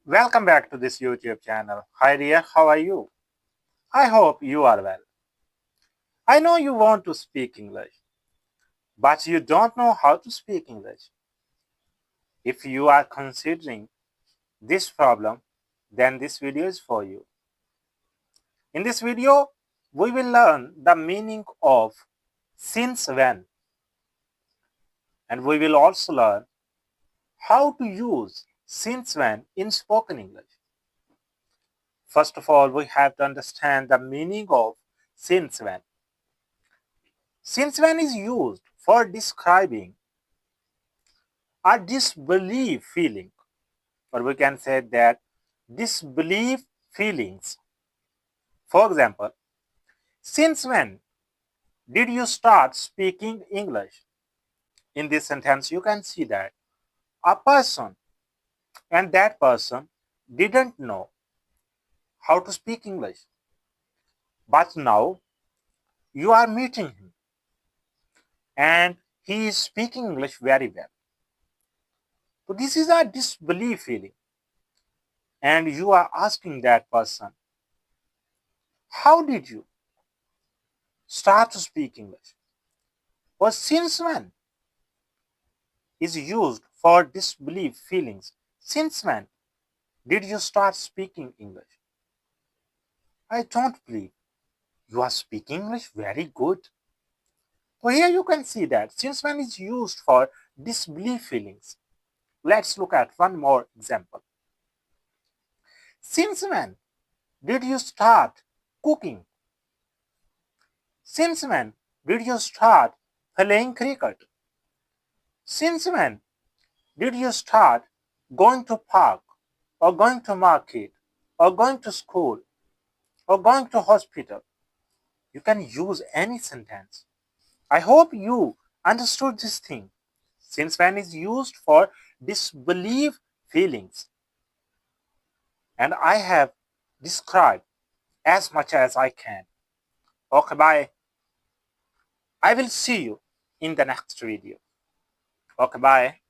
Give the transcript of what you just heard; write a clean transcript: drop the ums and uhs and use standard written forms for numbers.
Welcome back to this YouTube channel. Hi dear, how are you? I hope you are well. I know you want to speak English, but you don't know how to speak English. If you are considering this problem, then this video is for you. In this video, we will learn the meaning of since when, and we will also learn how to use since when in spoken English. First of all, we have to understand the meaning of since when. Since when is used for describing a disbelief feeling, or we can say that disbelief feelings. For example, since when did you start speaking English? In this sentence, you can see that a person and that person didn't know how to speak English, but now you are meeting him and he is speaking English very well. So, this is a disbelief feeling, and you are asking that person, how did you start to speak English? Or since when is used for disbelief feelings? Since when did you start speaking English? I don't believe you are speaking English very good. So here you can see that since when is used for disbelief feelings. Let's look at one more example. Since when did you start cooking? Since when did you start playing cricket? Since when did you start going to park or going to market or going to school or going to hospital? You can use any sentence. I hope you understood this thing. Since when is used for disbelief feelings. And I have described as much as I can. Okay, bye. I will see you in the next video. Okay, bye.